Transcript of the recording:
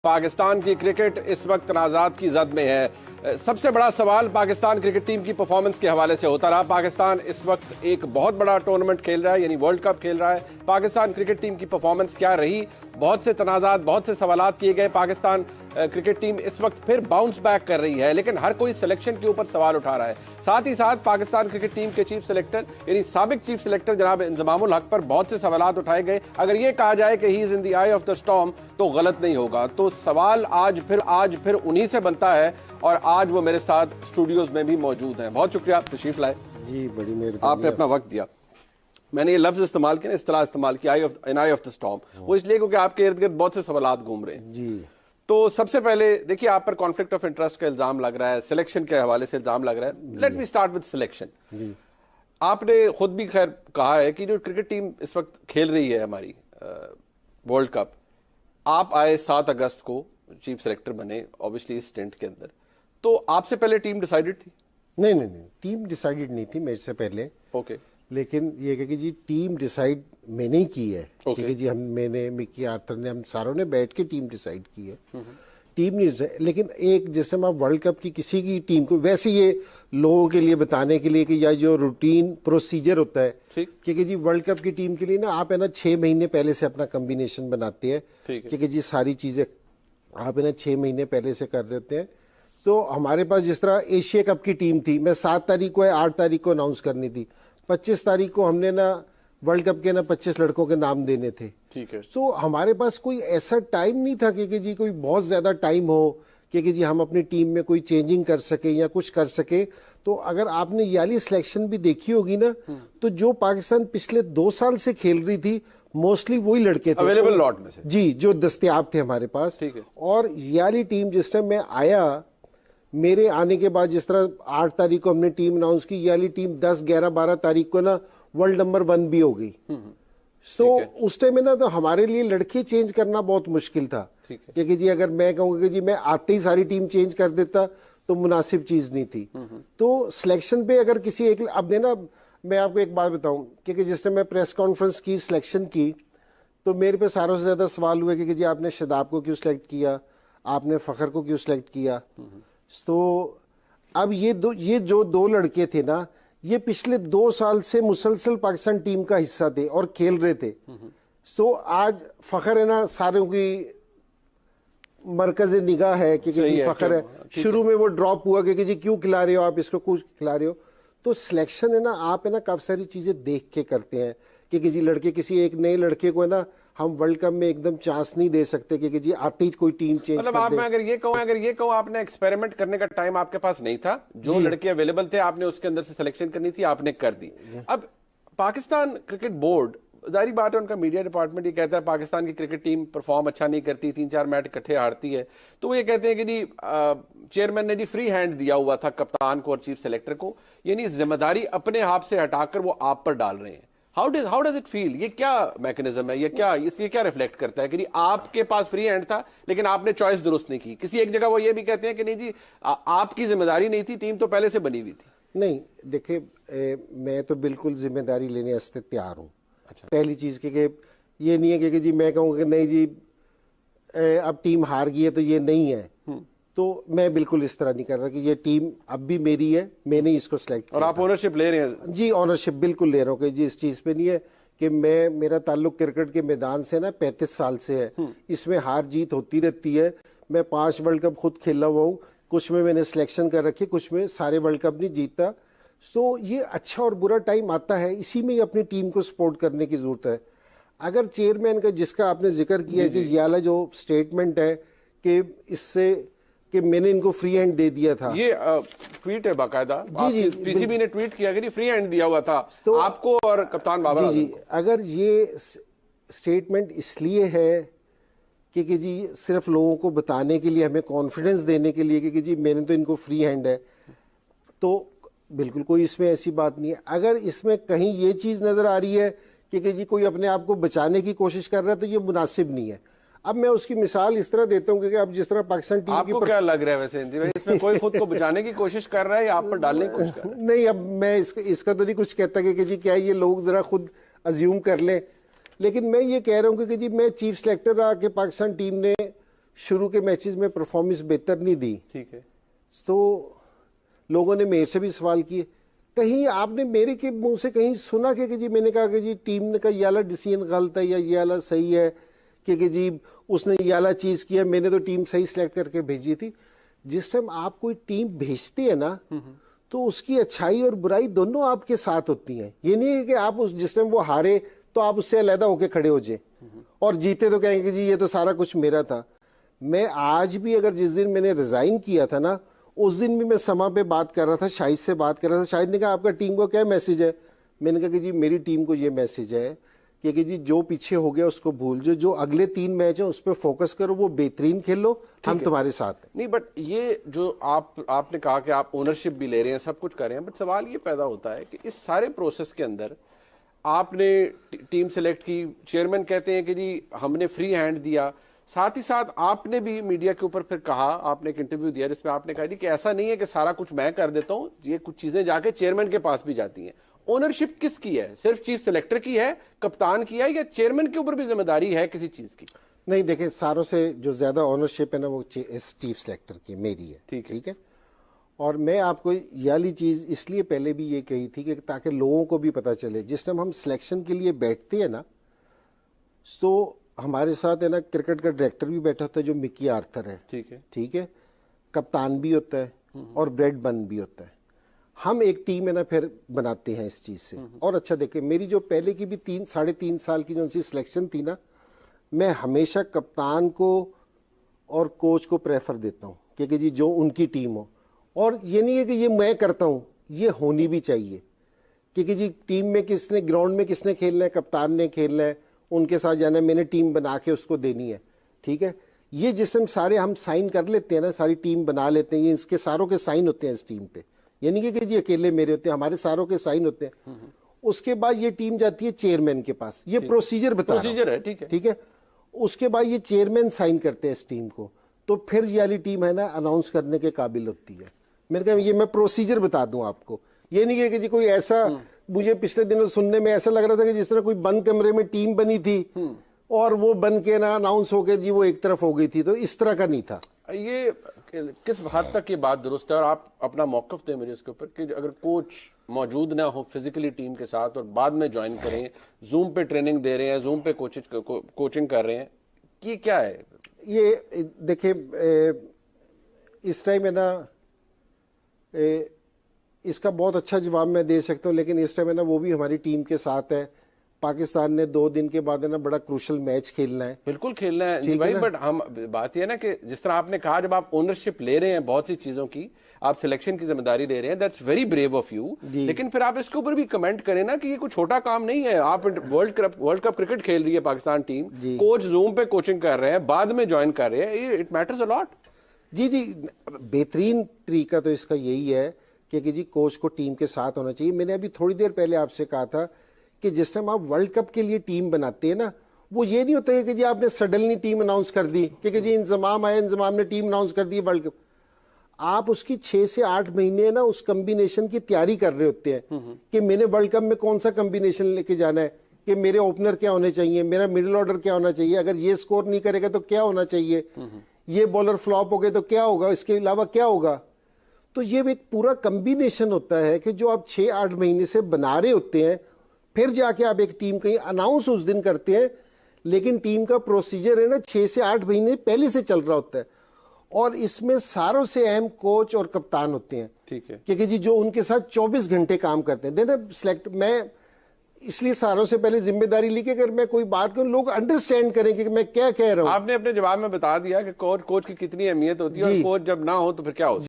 पाकिस्तान की क्रिकेट इस वक्त तनाज़ात की जद में है। सबसे बड़ा सवाल पाकिस्तान क्रिकेट टीम की परफॉर्मेंस के हवाले से होता रहा। पाकिस्तान इस वक्त एक बहुत बड़ा टूर्नामेंट खेल रहा है, यानी वर्ल्ड कप खेल रहा है। पाकिस्तान क्रिकेट टीम की परफॉर्मेंस क्या रही, बहुत से तनाज़ात, बहुत से सवालात किए गए। पाकिस्तान क्रिकेट टीम इस वक्त फिर बाउंस बैक कर रही है, लेकिन हर कोई सिलेक्शन के ऊपर सवाल उठा रहा है। साथ ही साथ पाकिस्तान क्रिकेट टीम के चीफ सिलेक्टर यानी साबिक चीफ सिलेक्टर जनाब इंजमामुल हक पर बहुत से सवालात उठाए गए। अगर ये कहा जाए कि he is in the I of the storm तो गलत नहीं होगा। तो सवाल आज फिर उन्हीं से बनता है और आज वो मेरे साथ स्टूडियोज में भी मौजूद हैं। बहुत शुक्रिया आप तशरीफ लाए जी, बड़ी मेहरबानी, आपने अपना वक्त दिया। मैंने ये लफ्ज इस्तेमाल किया, इस्तेलाह इस्तेमाल किया, आई ऑफ द स्टॉर्म, वो इसलिए क्योंकि आपके इर्द गिर्द बहुत से सवालात घूम रहे हैं जी। तो सबसे पहले देखिए, आप पर कॉन्फ्लिक्ट ऑफ इंटरेस्ट का इल्जाम लग रहा है, सिलेक्शन के हवाले से इल्जाम लग रहा है। Let me start with selection. आपने खुद भी खैर कहा है कि जो क्रिकेट टीम इस वक्त खेल रही है हमारी वर्ल्ड कप, आप आए 7 अगस्त को चीफ सेलेक्टर बने ऑब्वियसली इस स्टेंट के अंदर, तो आपसे पहले टीम डिसाइडेड थी? नहीं, टीम डिसाइडेड नहीं थी मेरे से पहले। ओके। लेकिन ये कि जी टीम डिसाइड मैंने ही की है, क्योंकि जी मैंने मिकी आर्थर ने, हम सारों ने बैठ के टीम डिसाइड की है। टीम नहीं, लेकिन एक जैसे हम वर्ल्ड कप की किसी की टीम को, वैसे ये लोगों के लिए बताने के लिए कि या जो रूटीन प्रोसीजर होता है, क्योंकि जी वर्ल्ड कप की टीम के लिए ना आप है ना 6 महीने पहले से अपना कॉम्बिनेशन बनाते हैं, क्योंकि जी सारी चीजें आप है ना 6 महीने पहले से कर रहे होते हैं। तो हमारे पास जिस तरह एशिया कप की टीम थी, मैं 7 तारीख को या 8 तारीख को अनाउंस करनी थी, 25 तारीख को हमने ना वर्ल्ड कप के ना 25 लड़कों के नाम देने थे। ठीक है। तो हमारे पास कोई ऐसा टाइम नहीं था कि जी कोई बहुत ज्यादा टाइम हो कि जी हम अपनी टीम में कोई चेंजिंग कर सके या कुछ कर सके। तो अगर आपने ये वाली सिलेक्शन भी देखी होगी ना, तो जो पाकिस्तान पिछले 2 साल से खेल रही थी मोस्टली वही लड़के थे अवेलेबल लॉट में से, जी, जो दस्तयाब थे हमारे पास। और ये वाली टीम जिस टाइम मैं आया, मेरे आने के बाद जिस तरह 8 तारीख को हमने टीम अनाउंस की, ये वाली टीम 10, 11, 12 तारीख को ना वर्ल्ड नंबर 1 भी हो गई। तो उस टाइम में ना तो हमारे लिए लड़के चेंज करना बहुत मुश्किल था, क्योंकि जी अगर मैं कहूँगा कि जी मैं आते ही सारी टीम चेंज कर देता तो मुनासिब चीज नहीं थी। तो सिलेक्शन पे अगर किसी एक, अब देना मैं आपको एक बात बताऊं, क्योंकि जिस टाइम मैं प्रेस कॉन्फ्रेंस की सिलेक्शन की तो मेरे पे सारों से ज्यादा सवाल हुए कि जी आपने शदाब को क्यों सिलेक्ट किया, आपने फखर को क्यों सिलेक्ट किया। तो अब ये जो 2 लड़के थे ना, ये पिछले 2 साल से मुसलसल पाकिस्तान टीम का हिस्सा थे और खेल रहे थे। तो आज फखर है ना सारों की मरकज निगाह है, क्योंकि फखर है। शुरू में वो ड्रॉप हुआ कि जी क्यों खिला रहे हो आप इसको, कुछ खिला रहे हो। तो सिलेक्शन है ना, आप है ना काफी सारी चीजें देख के करते हैं, क्योंकि जी लड़के, किसी एक नए लड़के को है ना हम वर्ल्ड कप में एकदम चांस नहीं दे सकते, क्योंकि जी आते ही कोई टीम चेंज मतलब आप, मैं अगर ये कहूँ आपने एक्सपेरिमेंट करने का टाइम आपके पास नहीं था, जो लड़के अवेलेबल थे आपने उसके अंदर से सिलेक्शन करनी थी, आपने कर दी। अब पाकिस्तान क्रिकेट बोर्ड, जारी बात है उनका मीडिया डिपार्टमेंट ये कहता है पाकिस्तान की क्रिकेट टीम परफॉर्म अच्छा नहीं करती, 3-4 मैच इकट्ठे हारती है, तो वो ये कहते हैं कि जी चेयरमैन ने जी फ्री हैंड दिया हुआ था कप्तान को और चीफ सेलेक्टर को, यानी जिम्मेदारी अपने हाथ से हटाकर वो आप पर डाल रहे हैं। How does it feel? ये क्या मैकेनिज्म है, ये क्या रिफ्लेक्ट करता है कि जी आपके पास फ्री हैंड था लेकिन आपने चॉइस दुरुस्त नहीं की? किसी एक जगह वो ये भी कहते हैं कि नहीं जी आपकी जिम्मेदारी नहीं थी, टीम तो पहले से बनी हुई थी। नहीं देखिए, मैं तो बिल्कुल जिम्मेदारी लेने वास्ते तैयार हूँ। अच्छा। पहली चीज कि ये नहीं है कि जी मैं कहूँ कि नहीं जी अब टीम हार गई है तो ये नहीं है, तो मैं बिल्कुल इस तरह नहीं कर रहा कि ये टीम अब भी मेरी है, मैंने इसको सिलेक्ट किया। और आप ओनरशिप ले रहे हैं? जी ऑनरशिप बिल्कुल ले रहा हूँ कि जी इस चीज पे नहीं है कि मेरा ताल्लुक क्रिकेट के मैदान से ना 35 साल से है, इसमें हार जीत होती रहती है। मैं 5 वर्ल्ड कप खुद खेला हुआ हूँ, कुछ में मैंने सिलेक्शन कर रखी, कुछ में सारे वर्ल्ड कप नहीं जीता। सो ये अच्छा और बुरा टाइम आता है, इसी में ही अपनी टीम को सपोर्ट करने की जरूरत है। अगर चेयरमैन का, जिसका आपने जिक्र किया कि ये वाला जो स्टेटमेंट है कि इससे कि मैंने इनको फ्री हैंड दे दिया था, ये ट्वीट है बाकायदा, जी पीसीबी ने ट्वीट किया कि फ्री हैंड दिया हुआ था तो आपको और कप्तान बाबर आजम को। अगर ये स्टेटमेंट इसलिए है कि जी सिर्फ लोगों को बताने के लिए, हमें कॉन्फिडेंस देने के लिए कि जी मैंने तो इनको फ्री हैंड है, तो बिल्कुल कोई इसमें ऐसी बात नहीं है। अगर इसमें कहीं ये चीज नजर आ रही है कि जी कोई अपने आप को बचाने की कोशिश कर रहा है, तो ये मुनासिब नहीं है। अब मैं उसकी मिसाल इस तरह देता हूँ कि अब जिस तरह पाकिस्तान टीम आपको क्या लग रहा है वैसे हिंदी में, इसमें कोई खुद को बचाने की कोशिश कर रहा है या आप पर डालने की कोशिश कर रहा है? नहीं, अब मैं इसका तो नहीं कुछ कहता कि जी क्या ये लोग जरा खुद अज्यूम कर लें, लेकिन मैं ये कह रहा हूँ कि जी मैं चीफ सेलेक्टर रहा कि पाकिस्तान टीम ने शुरू के मैचेस में परफॉर्मेंस बेहतर नहीं दी, ठीक है, तो लोगों ने मेरे से भी सवाल किए, कहीं आपने मेरे के मुंह से कहीं सुना कि जी मैंने कहा कि जी टीम का ये वाला डिसीजन गलत है या ये वाला सही है कि जी उसने ये वाला चीज किया, मैंने तो टीम सही सिलेक्ट करके भेजी थी। जिस टाइम आप कोई टीम भेजते हैं ना तो उसकी अच्छाई और बुराई दोनों आपके साथ होती हैं। ये नहीं है कि आप उस जिस टाइम वो हारे तो आप उससे अलग होकर खड़े हो जाए और जीते तो कहेंगे जी ये तो सारा कुछ मेरा था। मैं आज भी अगर जिस दिन मैंने रिजाइन किया था ना उस दिन भी मैं समा पे बात कर रहा था, शाहिद से बात कर रहा था। शाहिद ने कहा आपका टीम को क्या मैसेज है? मैंने कहा कि जी मेरी टीम को ये मैसेज है कि जी जो पीछे हो गया उसको भूल जाओ, जो अगले 3 मैच है उस पर फोकस करो, वो बेहतरीन खेलो, हम तुम्हारे साथ हैं। नहीं बट ये जो आपने कहा कि आप ओनरशिप भी ले रहे हैं, सब कुछ कर रहे हैं, बट सवाल ये पैदा होता है कि इस सारे प्रोसेस के अंदर आपने टीम सेलेक्ट की, चेयरमैन कहते हैं कि जी हमने फ्री हैंड दिया, साथ ही साथ आपने भी मीडिया के ऊपर फिर कहा, आपने एक इंटरव्यू दिया जिसमें आपने कहा जी कि ऐसा नहीं है कि सारा कुछ मैं कर देता हूं, ये कुछ चीजें जाके चेयरमैन के पास भी जाती हैं। ओनरशिप किसकी है? सिर्फ चीफ सेलेक्टर की है, कप्तान की है, या चेयरमैन के ऊपर भी जिम्मेदारी है किसी चीज की? नहीं देखें, सारों से जो ज्यादा ओनरशिप है ना वो चीफ सेलेक्टर की मेरी है। ठीक है। और मैं आपको ये वाली चीज इसलिए पहले भी ये कही थी कि ताकि लोगों को भी पता चले, जिस टाइम हम सिलेक्शन के लिए बैठते हैं ना तो हमारे साथ है ना क्रिकेट का डायरेक्टर भी बैठा होता है जो मिकी आर्थर है। ठीक है। कप्तान भी होता है और ब्रेड बन भी होता है। हम एक टीम है ना फिर बनाते हैं इस चीज से। और अच्छा देखें, मेरी जो पहले की भी 3-3.5 साल की जो उनकी सिलेक्शन थी ना, मैं हमेशा कप्तान को और कोच को प्रेफर देता हूँ क्योंकि जी जो उनकी टीम हो। और ये नहीं है कि ये मैं करता हूँ, ये होनी भी चाहिए क्योंकि जी टीम में किसने, ग्राउंड में किसने खेलना है, कप्तान ने खेलना है, उनके साथ जाना है, मैंने टीम बना के उसको देनी है। ठीक है। ये जिसम सारे हम साइन कर लेते हैं ना, सारी टीम बना लेते हैं, ये इसके सारों के साइन होते हैं इस टीम पे, ये नहीं कि जी अकेले मेरे होते हैं, हमारे सारों के साइन होते हैं। उसके बाद ये टीम जाती है चेयरमैन के पास, ये प्रोसीजर बता रहा हूं। ठीक है। उसके बाद ये चेयरमैन साइन करते हैं इस टीम को, तो फिर ये वाली टीम है ना अनाउंस करने के काबिल होती है। मैंने कहा ये मैं प्रोसीजर बता दूं आपको, ये नहीं है कि जी कोई ऐसा, मुझे पिछले दिनों सुनने में ऐसा लग रहा था कि जिस तरह कोई बंद कमरे में टीम बनी थी और वो बन के ना अनाउंस हो गया जी वो एक तरफ हो गई थी, तो इस तरह का नहीं था। ये किस हद तक ये बात दुरुस्त है? और आप अपना मौकफ दें मेरे इसके ऊपर कि अगर कोच मौजूद ना हो फिजिकली टीम के साथ और बाद में ज्वाइन करें, जूम पे ट्रेनिंग दे रहे हैं, जूम पे कोचिंग कर रहे हैं, ये क्या है? ये देखिए इस टाइम है ना इसका बहुत अच्छा जवाब मैं दे सकता हूँ, लेकिन इस टाइम है ना वो भी हमारी टीम के साथ है। पाकिस्तान ने 2 दिन के बाद है ना बड़ा क्रूशल मैच खेलना है। बिल्कुल खेलना है जी भाई, बट हम बात ये ना कि जिस तरह आपने कहा जब आप ओनरशिप ले रहे हैं बहुत सी चीजों की, आप सिलेक्शन की जिम्मेदारी ले रहे हैं, that's very brave of you, लेकिन फिर आप इसके ऊपर भी कमेंट करें ना कि ये कोई छोटा काम नहीं है। आप वर्ल्ड कप क्रिकेट खेल रही है पाकिस्तान टीम, कोच जूम पे कोचिंग कर रहे हैं, बाद में ज्वाइन कर रहे हैं, इट मैटर्स अ लॉट। जी बेहतरीन तरीका तो इसका यही है कि जी कोच को टीम के साथ होना चाहिए। मैंने अभी थोड़ी देर पहले आपसे कहा था कि जिस टाइम आप वर्ल्ड कप के लिए टीम बनाते हैं ना, वो ये नहीं होता है कि जी आपने सडनली टीम अनाउंस कर दी कि जी इंतजाम आया, इंतजाम ने टीम अनाउंस कर दी वर्ल्ड कप। आप उसकी 6 से 8 महीने ना उस कॉम्बिनेशन की तैयारी कर रहे होते हैं कि मैंने वर्ल्ड कप में कौन सा कॉम्बिनेशन लेके जाना है, कि मेरे ओपनर क्या होने चाहिए, मेरा मिडिल ऑर्डर क्या होना चाहिए, अगर ये स्कोर नहीं करेगा तो क्या होना चाहिए, ये बॉलर फ्लॉप हो गए तो क्या होगा, इसके अलावा क्या होगा। तो ये एक पूरा कॉम्बिनेशन होता है कि जो आप 6-8 महीने से बना रहे होते हैं, फिर जाके आप एक टीम कहीं अनाउंस उस दिन करते हैं, लेकिन टीम का प्रोसीजर है ना 6 से 8 महीने पहले से चल रहा होता है। और इसमें सारों से अहम कोच और कप्तान होते हैं। ठीक है। क्योंकि जी जो उनके साथ 24 घंटे काम करते हैं, देना सिलेक्ट, मैं इसलिए सारों से पहले जिम्मेदारी ली कि अगर मैं कोई बात करूं लोग अंडरस्टैंड करें कि मैं क्या कह रहा हूं। आपने अपने जवाब में बता दिया कि कोच की कितनी अहमियत होती है, और कोच जब ना हो तो फिर क्या होता है।